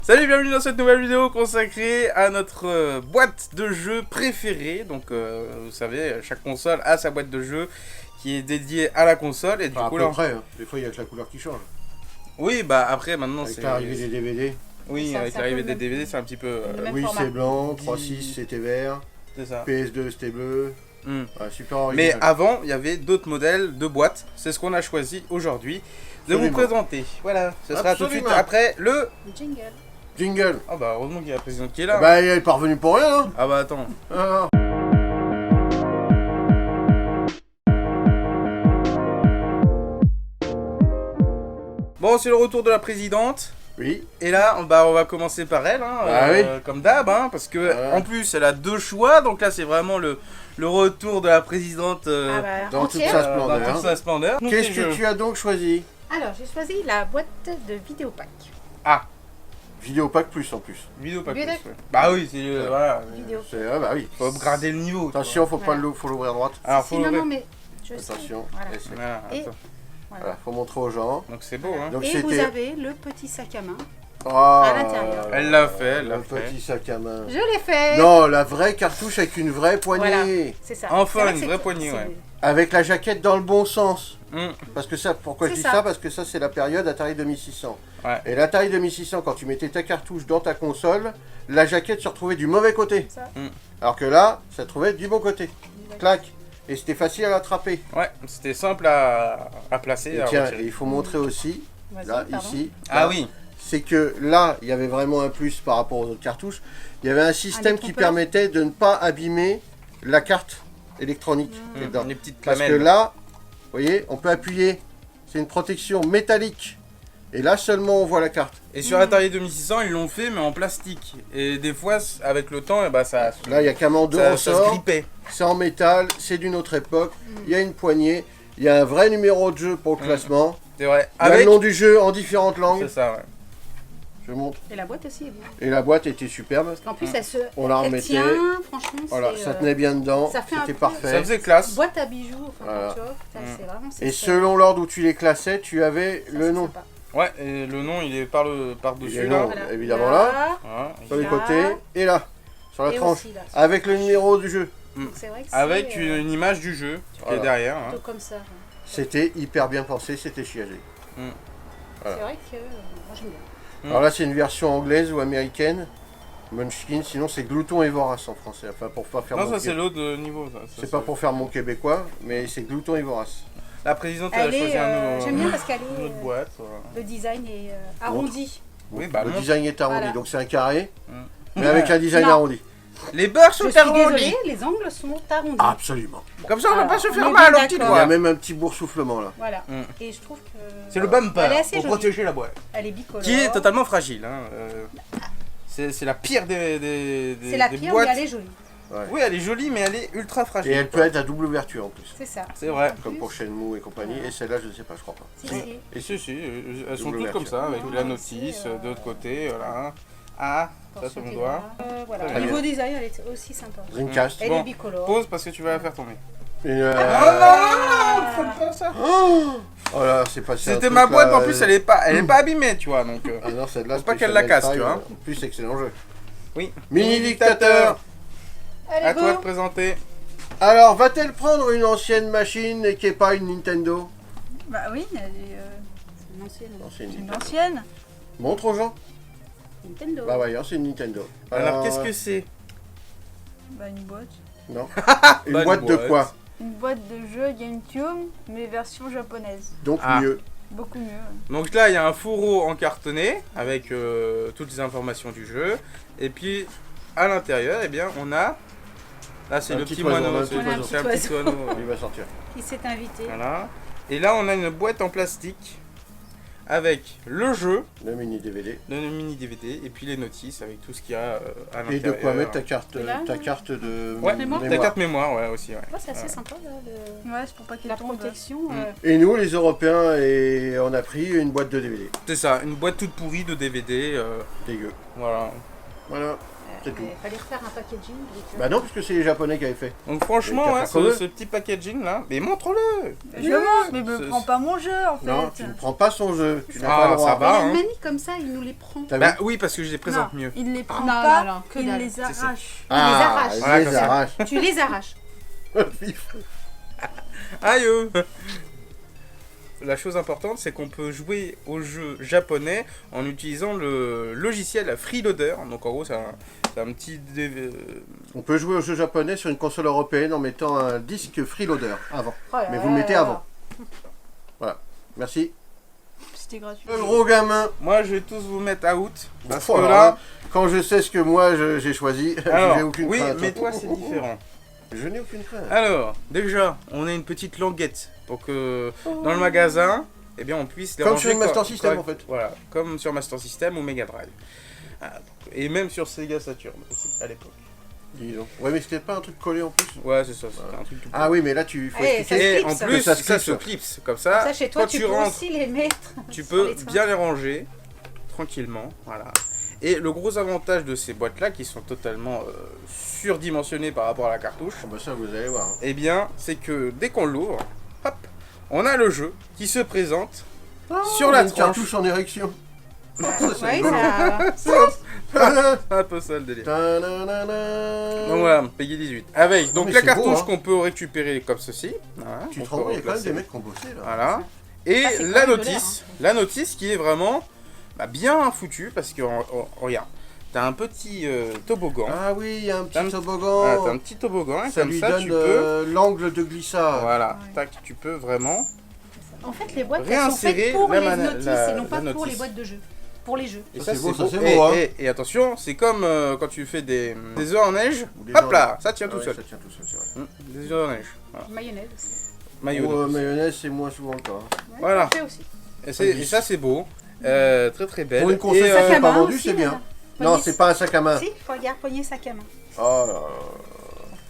Salut, bienvenue dans cette nouvelle vidéo consacrée à notre boîte de jeux préférée. Donc vous savez, chaque console a sa boîte de jeux qui est dédiée à la console. Et du coup, à peu près, hein. Des fois il y a que la couleur qui change. Oui, bah après maintenant Avec c'est... l'arrivée des DVD. Oui, avec l'arrivée des DVD c'est un petit peu... Oui, c'est blanc, 3.6 c'était vert, c'est ça. PS2 c'était bleu. Mm. Ouais, super original. Mais avant, il y avait d'autres modèles de boîtes. C'est ce qu'on a choisi aujourd'hui de vous présenter. Voilà, ce sera tout de suite après le... Jingle. Jingle. Ah bah heureusement qu'il y a la présidente qui est là. Bah elle est pas revenue pour rien, hein. Ah bah attends. Ah. Bon, c'est le retour de la présidente. Oui. Et là, on va commencer par elle, hein, oui. comme d'hab, hein, parce que en plus, elle a deux choix. Donc là, c'est vraiment le retour de la présidente dans toute sa splendeur. dans toute sa splendeur. Qu'est-ce que tu as donc choisi? Alors, j'ai choisi la boîte de Vidéopack. Ah, Vidéopack plus en plus. vidéo pas plus. Vidéo- Ouais. Bah oui, c'est voilà. Vidéo. Bah oui. Faut upgrader le niveau. tu Attention, faut Voilà. pas faut l'ouvrir à droite. vois. Alors, Si, faut non, l'ouvrir. non, mais je sais. Attention. Voilà. Et c'est- Voilà, Et- attends. Voilà, faut montrer aux gens. Donc c'est beau, hein. Donc Et vous c'était. avez le petit sac à main. À l'intérieur. Elle l'a fait, elle l'a Le fait. petit sac à main. Je l'ai fait. Non, la vraie cartouche avec une vraie poignée. Voilà. C'est ça. Enfin, C'est vrai une que vraie c'est- poignée, c'est- ouais. Avec la jaquette dans le bon sens. Hum. Parce que ça, pourquoi je C'est dis ça. ça? Parce que ça, c'est la période Atari 2600. Ouais. Et l'Atari 2600, quand tu mettais ta cartouche dans ta console, la jaquette se retrouvait du mauvais côté. Ça. Alors que là, ça se trouvait du bon côté. Clac. Et c'était facile à l'attraper. Ouais, c'était simple à placer. Et à tiens, retirer. et il faut montrer aussi, Vas-y, là, pardon. ici. Ah là, oui. C'est que là, il y avait vraiment un plus par rapport aux autres cartouches. Il y avait un système qui détrompeur. permettait de ne pas abîmer la carte électronique. qui est dedans. Les petites Parce que lamelles. là, vous voyez, on peut appuyer. C'est une protection métallique. Et là seulement on voit la carte. Et sur Atari 2600, ils l'ont fait, mais en plastique. Et des fois, avec le temps, eh ben, ça Là, il y a carrément deux ça se ressorts. grippait. C'est en métal, c'est d'une autre époque. Il y a une poignée. Il y a un vrai numéro de jeu pour le classement. C'est vrai. Il y a Avec... le nom du jeu en différentes langues. C'est ça, ouais. Je montre. Et la boîte aussi est bien. Et la boîte était superbe. En plus, elle se. On la elle remettait. tient, franchement. Voilà, c'est, ça tenait bien dedans. ça fait un C'était peu- Ça parfait. faisait classe. Boîte à bijoux, enfin, Voilà. tu vois. C'est vraiment. Et selon l'ordre où tu les classais, tu avais ça, le c'est nom. sympa. Ouais, et le nom, il est Il par-dessus, est là. long. Voilà. Évidemment là. Voilà. Sur les Là. côtés. Et là. Sur la Et tranche. aussi, là. Avec le numéro du jeu. Donc, c'est vrai que Avec c'est, une image du jeu qui Voilà. est derrière. Hein. plutôt comme ça. ouais. C'était hyper bien pensé, c'était chiagé. Voilà. C'est vrai que moi j'aime bien. Alors là, c'est une version anglaise ou américaine. Munchkin, sinon c'est Glouton et Vorace en français. Enfin, pour pas faire Non, mon ça c'est l'autre niveau. Ça, C'est pas pour faire mon québécois, mais c'est Glouton et Vorace. La présidente, elle a Elle choisi est, un nouveau... j'aime bien parce qu'elle une est. autre boîte. Le design est arrondi. Oui, bah Le non. design est arrondi, Voilà. donc c'est un carré, Mm. mais avec un design Non. arrondi. Les beurres Je sont suis arrondis. désolée, les angles sont arrondis. Absolument. Comme ça, on va Alors, pas se on faire est mal bien aux petites d'accord. Il y a doigts. même un petit boursouflement là. Voilà. Mm. Et je trouve que. C'est le bumper Elle est assez pour jolie. protéger la boîte. Elle est bicolore. Qui est totalement fragile. Hein. C'est la pire des C'est la des pire, boîtes. mais elle est jolie. Oui, elle est jolie, mais elle est ultra Et fragile. elle peut être à double ouverture en plus. C'est ça. C'est vrai. Comme pour Shenmue et compagnie. Et celle-là, je ne sais pas, je crois pas. Si, si. Et si, elles sont Double toutes comme ça, avec ouverture. la Ouais, notice c'est, de l'autre côté, voilà. Ah, Pour ça ceux sur mon qui doigt. voient. Voilà. Très Au niveau bien. design, elle est aussi sympa. Dreamcast. Elle Bon. est bicolore. Pause parce que tu vas la faire tomber. Et, Faut pas ça. Oh là, c'est passé. un C'était truc, ma boîte, là, en plus elle est pas abîmée, tu vois, donc... Ah non, celle-là, Faut pas Special qu'elle la casse, Night tu vois. Drive, En plus, excellent jeu. Oui. Mini dictateur. Allez, À go. toi de présenter. Alors, va-t-elle prendre une ancienne machine et qui n'est pas une Nintendo? Bah oui, elle est, C'est une ancienne. C'est une c'est une Nintendo. ancienne. Montre aux gens. Nintendo. Bah ouais, c'est une Nintendo. Alors, qu'est-ce que c'est? Bah une boîte. Non. Bah, Une boîte de quoi? Une boîte de jeu GameCube, mais version japonaise. Donc Ah. mieux. Beaucoup mieux. Donc là, il y a un fourreau encartonné avec toutes les informations du jeu. Et puis, à l'intérieur, eh bien, on a... Là, c'est Un le petit petit oiseau, moineau. un C'est petit oiseau. c'est un petit oiseau. Il va sortir. Qui s'est invité. Voilà. Et là, on a une boîte en plastique avec le jeu, Le mini DVD. le mini DVD, et puis les notices avec tout ce qu'il y a à Et l'intérieur. de quoi mettre ta carte, Là, ta carte de Ouais, mémoire. ta carte mémoire, ouais, aussi, ouais. Ouais, c'est assez sympa là, Ouais, c'est pour pas qu'il la tombe. protection. Et nous, les Européens, on a pris une boîte de DVD. C'est ça, une boîte toute pourrie de DVD. Dégueu. Voilà. Voilà, c'est tout. Il fallait refaire un packaging. Bah non, puisque c'est les Japonais qui avaient fait. Donc franchement, Mais ouais, t'as fait comme ce petit packaging là, mais montre-le. Je montre, mais me prends pas mon jeu en fait. Non, tu ne prends pas son jeu, tu n'as Ah, pas le droit. ça va. La hein. manie comme ça, il nous les prend. T'as vu? Bah oui, parce que je les présente mieux. Il les prend Non, pas, non, non, que il dalle. les arrache. Ah, les il arrache. les Voilà, arrache. Tu les arraches. Aïe. La chose importante, c'est qu'on peut jouer au jeu japonais en utilisant le logiciel Freeloader. Donc en gros, c'est un petit... On peut jouer au jeu japonais sur une console européenne en mettant un disque freeloader avant. Oh là Mais là vous le mettez là avant. Voilà, merci. C'était gratuit. Le gros gamin. Moi, je vais tous vous mettre out. Parce que Alors là... quand je sais ce que moi j'ai choisi, Alors, j'ai aucune oui, crainte. mais toi, c'est différent. Je n'ai aucune crainte. Alors, déjà, on a une petite languette pour que dans le magasin, eh bien, on puisse les Comme ranger sur une Master System, en fait. Voilà, comme sur Master System ou Mega Drive. Ah, et même sur Sega Saturn aussi, à l'époque. Dis donc. Ouais, mais c'était pas un truc collé en plus. Ouais, c'est ça, c'était un truc tout Ah oui, mais là tu faut Eh, expliquer. ça se Et clipse, en ça. plus, Ça ça, se clipse. se clipse, comme ça. Ça, chez toi, quand tu tu peux rentres, aussi les mettre. tu sur peux les trains. bien les ranger tranquillement, voilà. Et le gros avantage de ces boîtes-là, qui sont totalement surdimensionnées par rapport à la cartouche, Ah bah ça vous allez voir. Hein. eh bien, c'est que dès qu'on l'ouvre, hop, on a le jeu qui se présente sur la Une tranche. cartouche en érection. Ça, c'est Ouais, rigolo. ça... Un peu ça le délire. Ta-na-na-na. Donc voilà, Peggy 18. Avec donc mais la c'est beau, cartouche hein. qu'on peut récupérer comme ceci. Voilà, Tu on te peut rends compte, il y a quand même replacer. des mecs qui ont bossé là. Voilà. Et Ah, c'est la quand même de notice. La notice qui est vraiment bien foutue parce que, regarde, t'as un petit toboggan. Ah oui, il y a un T'as un- petit Voilà, toboggan. t'as un petit toboggan et Ça comme lui ça donne tu peux. l'angle de glissade. Voilà, Ouais. tac, tu peux vraiment. En fait, les boîtes, elles sont Réinsérer faites pour la les mana- notices la- et non pas la pour les notice. boîtes de jeux. Pour les jeux. Et Ça, ça, c'est beau, ça, c'est Et, beau, hein. et attention, c'est comme quand tu fais des œufs en neige. Ou des Hop gens- là, ça tient Ah tout ouais, seul. Ça tient tout seul, c'est vrai. Des œufs en neige. Voilà. Mayonnaise aussi. Maillot. Ou mayonnaise, c'est moins souvent le cas. Hein. Ouais, Voilà. ça fait aussi. Et ça c'est beau. Très très belle. Pour une console Et, sac Sac à pas main vendu, aussi, c'est bien. là. Non, Poignée- c'est pas un sac à main. Si, regarde, poignée sac à main. Oh là là.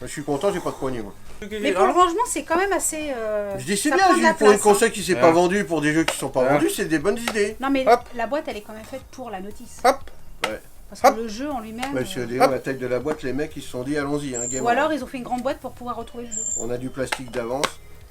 Je suis content, j'ai pas de poignée moi. Mais pour le rangement, c'est quand même assez. Je dis c'est ça bien, prend je de dis la pour une place, hein. console qui s'est Ouais. pas vendue, pour des jeux qui sont pas Ouais. vendus, c'est des bonnes idées. Non, mais Hop. la boîte, elle est quand même faite pour la notice. Hop. Parce Hop. que le jeu en lui-même. Parce que euh, d'ailleurs, Hop. la taille de la boîte, les mecs ils se sont dit allons-y, hein, game Ou on. alors, ils ont fait une grande boîte pour pouvoir retrouver le jeu. On a du plastique d'avance.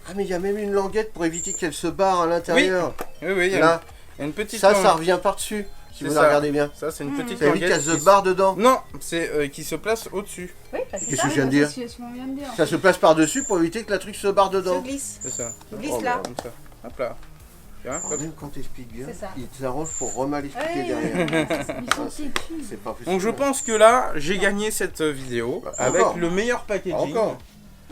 Ah mais il y a même une languette pour éviter qu'elle se barre à l'intérieur. Oui, oui, il y a Là, une petite ça langue. revient par-dessus, si C'est vous ça. la regardez bien. Ça c'est une petite Ça évite languette qu'elle se qui barre dedans. Non, c'est qui se place au-dessus. Oui, bah, c'est Qu'est-ce ça. que je viens de dire C'est ce qu'on vient de dire. Ça se place par-dessus pour éviter que la truc se barre Se dedans. glisse. C'est ça. Se glisse Oh, là. Comme ça. Hop là. Tu vois, Alors, hop. même quand t'expliques bien, C'est ça. ils s'arrangent pour mal expliquer Ouais, derrière. Ils sont petits. C'est pas possible. Donc je pense que là, j'ai gagné cette vidéo Bah, avec encore. le meilleur packaging.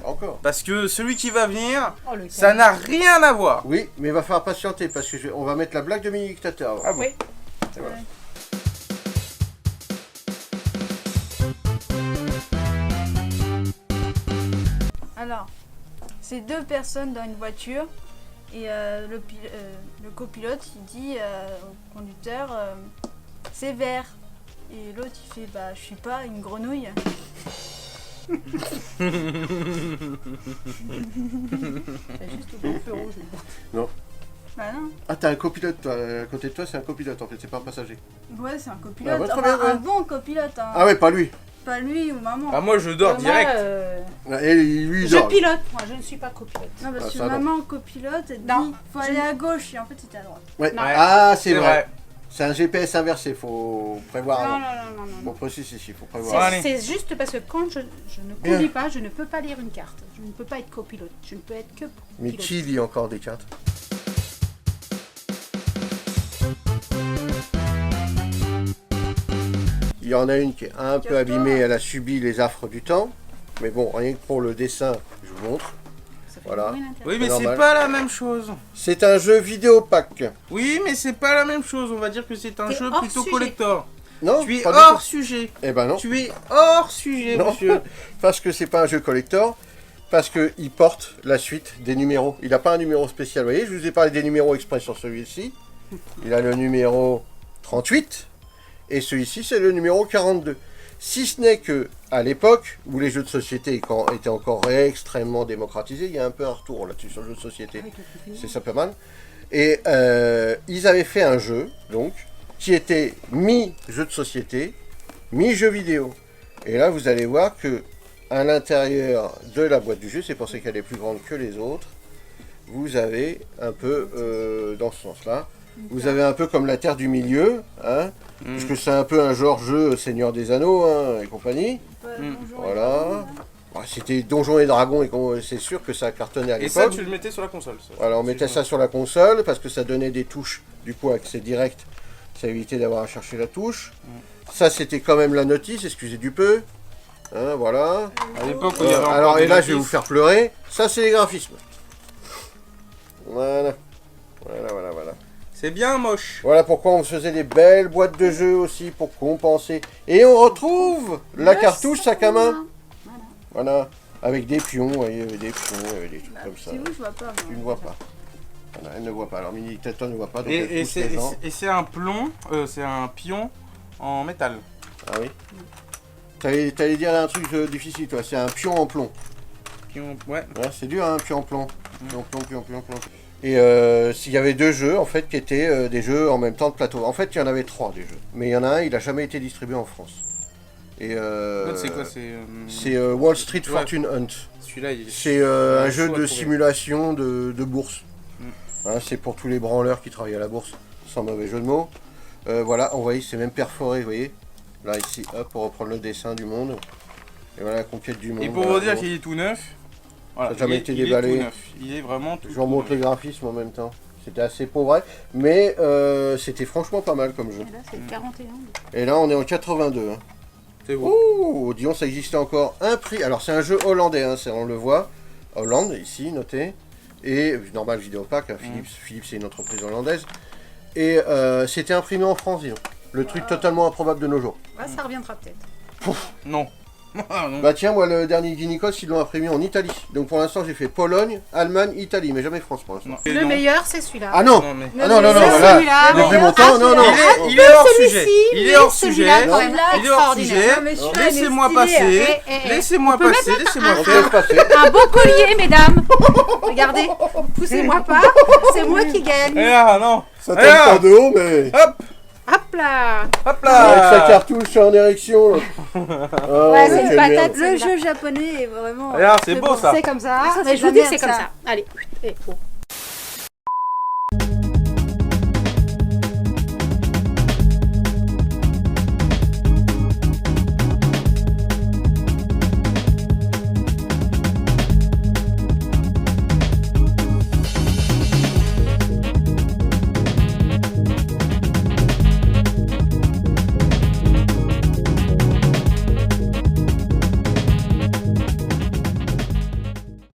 Encore. Parce que celui qui va venir, Oh, le ça calme. n'a rien à voir. Oui, mais il va falloir patienter parce que on va mettre la blague de mini dictateur. avant. Ah bon. Oui. C'est vrai. Alors, c'est deux personnes dans une voiture et le copilote il dit au conducteur c'est vert et l'autre il fait bah je suis pas une grenouille. C'est juste le feu rouge. Bah non. Ah, t'as un copilote, toi. À côté de toi, c'est un copilote en fait, c'est pas un passager. Ouais c'est un copilote. Ah, ouais, très Enfin, bien, ouais. un bon copilote. Hein. Ah ouais, pas lui. Pas lui ou maman. Ah moi je dors direct. Et lui, il Je dort. pilote. Moi, je ne suis pas copilote. Non parce Ah, que ça, non. maman copilote elle Non, dit faut je aller ne- à gauche et en fait c'était à droite. Ouais. Non. Ah, c'est vrai. C'est un GPS inversé, faut prévoir Non, avant. non, non, non, Bon, non. précis ici, faut C'est- prévoir. allez. C'est juste parce que quand je ne Bien. conduis pas, je ne peux pas lire une carte. Je ne peux pas être copilote. Je ne peux être que Mais pilote. qui lit encore des cartes? Il y en a une qui est un peu abîmée, elle a subi les affres du temps. Mais bon, rien que pour le dessin, je vous montre. Ça fait Voilà. beaucoup d'intérêt. Oui mais C'est c'est normal. pas la même chose. C'est un jeu vidéo pack. Oui mais c'est pas la même chose. On va dire que c'est un T'es jeu hors plutôt sujet. collector. Non, Tu es pas du hors tout. sujet. Eh ben non. Tu es hors sujet Non. monsieur. Parce que c'est pas un jeu collector, parce qu'il porte la suite des numéros. Il n'a pas un numéro spécial. Vous voyez, je vous ai parlé des numéros exprès sur celui-ci. Il a le numéro 38, et celui-ci, c'est le numéro 42. Si ce n'est que à l'époque où les jeux de société étaient encore extrêmement démocratisés, il y a un peu un retour là-dessus sur le jeu de société. Avec le confinement. C'est ça pas mal. Et ils avaient fait un jeu, donc, qui était mi-jeu de société, mis jeux vidéo. Et là, vous allez voir que à l'intérieur de la boîte du jeu, c'est pour ça qu'elle est plus grande que les autres, vous avez un peu, dans ce sens-là, vous avez un peu comme la Terre du Milieu, hein, puisque c'est un peu un genre jeu Seigneur des Anneaux hein, et compagnie. Voilà. C'était Donjons et Dragons et c'est sûr que ça cartonnait à Et l'époque. ça, tu le mettais sur la console. Ça. Voilà, on mettait ça sur la console parce que ça donnait des touches, du coup accès direct, ça évitait d'avoir à chercher la touche. Ça c'était quand même la notice, excusez du peu. Hein, voilà. À l'époque, il y avait encore Alors des et là je vais notices. vous faire pleurer, ça c'est les graphismes. Voilà. Voilà. C'est bien moche. Voilà pourquoi on faisait des belles boîtes de jeux aussi pour compenser. Et on retrouve la cartouche sac à main. Voilà, avec des pions, vous voyez, des pions, des trucs comme ça. C'est vous, je vois pas. Tu ne vois pas. Voilà, elle ne voit pas. Alors Mini Dictator ne voit pas. Donc Et, elle et pousse c'est les gens. c'est un plomb, c'est un pion en métal. Ah oui. T'allais dire un truc difficile, toi. C'est un pion en plomb. Pion, ouais. Ouais, c'est dur, hein, pion en plomb. Pion. Et s'il y avait 2 jeux, en fait, qui étaient des jeux en même temps de plateau. En fait, il y en avait 3 des jeux. Mais il y en a un, il n'a jamais été distribué en France. Et L'autre, c'est quoi? c'est Wall Street Ouais. Fortune Hunt. Celui-là, il est. C'est un chaud jeu à de trouver. simulation de bourse. Hein, c'est pour tous les branleurs qui travaillent à la bourse, sans mauvais jeu de mots. Voilà, vous voyez, c'est même perforé, vous voyez. Là, ici, hop, pour reprendre le dessin du monde. Et voilà, la conquête du monde. Et pour voilà, vous dire bon. qu'il est tout neuf, voilà, Ça a jamais il est- été il est déballé. tout neuf. Il est vraiment tout Je vous remontre les neuf. graphismes en même temps. C'était assez pauvre, mais c'était franchement pas mal comme jeu. Et là, c'est 41. Et là, on est en 82. Hein. C'est beau. Ouh, disons, ça existait encore un prix. Alors, c'est un jeu hollandais, hein, on le voit. Hollande, ici, noté. Et, normal, Vidéopack, hein, Philips, c'est une entreprise hollandaise. Et c'était imprimé en France, disons. Le truc totalement improbable de nos jours. Ouais, ça reviendra peut-être. Non. Ah, non. Bah tiens, moi, le dernier Guinicos, ils l'ont imprimé en Italie. Donc, pour l'instant, j'ai fait Pologne, Allemagne, Italie, mais jamais France, pour l'instant. Non. Le Non. meilleur, c'est celui-là. Ah non Non, mais- Ah non, C'est là, celui-là. depuis mon Ah, temps, non, non. Il est hors sujet. Celui-ci, Il oui, est hors sujet. celui-là, quand même, Il est hors extraordinaire. sujet. Non, mais celui-là, il est Laissez-moi stylé, passer. eh. Laissez-moi On peut passer. Laissez-moi On faire. peut passer. Un beau collier, mesdames. Regardez, poussez-moi pas, c'est moi qui gagne. Ah non. Ça tombe pas de haut, mais... Hop. Hop là. Hop Avec sa là. cartouche en érection. Là. Ah, Ouais, mais c'est une quelle patate. merde. Le jeu japonais est vraiment. Regarde, c'est beau ça. C'est comme ça. Ça, Mais c'est je vous de la dis que c'est merde, comme ça. ça. Allez. Et, oh.